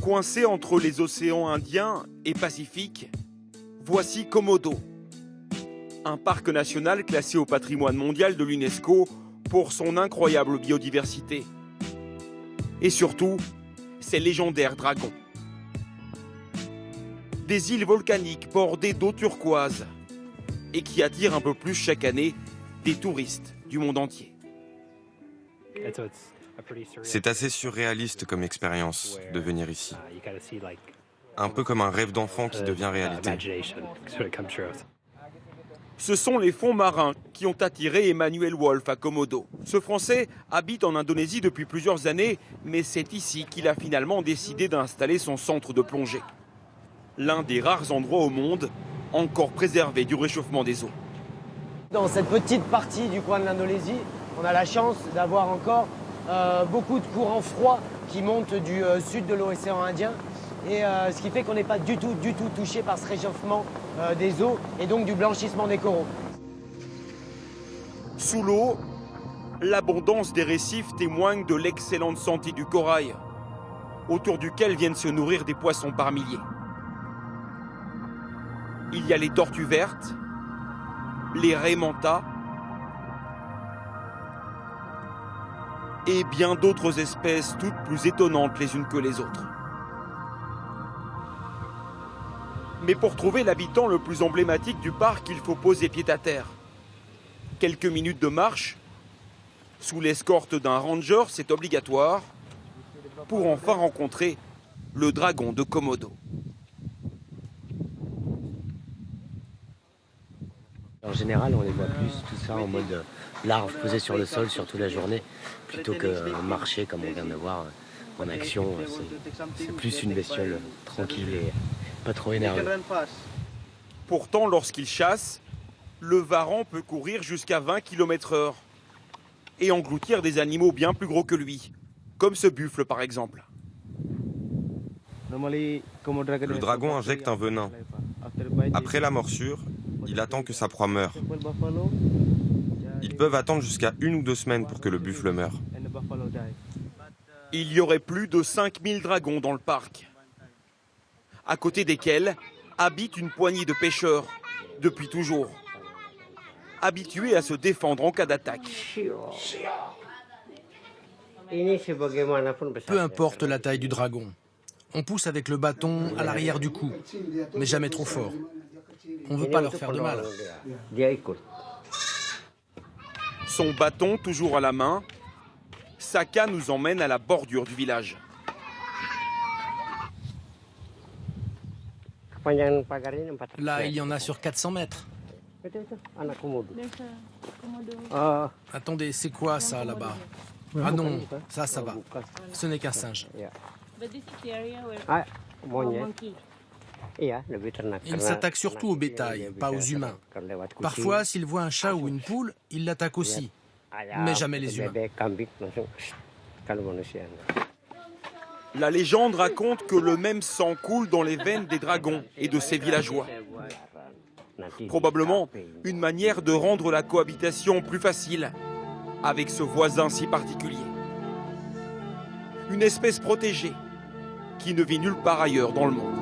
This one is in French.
Coincé entre les océans Indien et Pacifique, voici Komodo, un parc national classé au patrimoine mondial de l'UNESCO pour son incroyable biodiversité. Et surtout, ses légendaires dragons. Des îles volcaniques bordées d'eau turquoise et qui attirent un peu plus chaque année des touristes du monde entier. C'est assez surréaliste comme expérience de venir ici. Un peu comme un rêve d'enfant qui devient réalité. Ce sont les fonds marins qui ont attiré Emmanuel Wolf à Komodo. Ce Français habite en Indonésie depuis plusieurs années, mais c'est ici qu'il a finalement décidé d'installer son centre de plongée. L'un des rares endroits au monde encore préservé du réchauffement des eaux. Dans cette petite partie du coin de l'Indonésie, on a la chance d'avoir encore beaucoup de courants froids qui montent du sud de l'océan Indien. Et ce qui fait qu'on n'est pas du tout touché par ce réchauffement des eaux et donc du blanchissement des coraux. Sous l'eau, l'abondance des récifs témoigne de l'excellente santé du corail, autour duquel viennent se nourrir des poissons par milliers. Il y a les tortues vertes, les raies mantas et bien d'autres espèces toutes plus étonnantes les unes que les autres. Mais pour trouver l'habitant le plus emblématique du parc, il faut poser pied à terre. Quelques minutes de marche, sous l'escorte d'un ranger, c'est obligatoire, pour enfin rencontrer le dragon de Komodo. En général, on les voit plus tout ça en mode larve posée sur le sol sur toute la journée, plutôt que marcher comme on vient de voir en action. C'est plus une bestiole tranquille et pas trop énervée. Pourtant, lorsqu'il chasse, le varan peut courir jusqu'à 20 km/h et engloutir des animaux bien plus gros que lui, comme ce buffle par exemple. Le dragon injecte un venin. Après la morsure, il attend que sa proie meure. Ils peuvent attendre jusqu'à 1 ou 2 semaines pour que le buffle meure. Il y aurait plus de 5000 dragons dans le parc, à côté desquels habite une poignée de pêcheurs, depuis toujours, habitués à se défendre en cas d'attaque. Peu importe la taille du dragon, on pousse avec le bâton à l'arrière du cou, mais jamais trop fort. On ne veut pas leur faire de mal. Son bâton toujours à la main, Saka nous emmène à la bordure du village. Là, il y en a sur 400 mètres. Attendez, c'est quoi ça là-bas? Ah non, ça va. Ce n'est qu'un singe. Il s'attaque surtout au bétail, pas aux humains. Parfois, s'il voit un chat ou une poule, il l'attaque aussi, mais jamais les humains. La légende raconte que le même sang coule dans les veines des dragons et de ses villageois. Probablement une manière de rendre la cohabitation plus facile avec ce voisin si particulier. Une espèce protégée qui ne vit nulle part ailleurs dans le monde.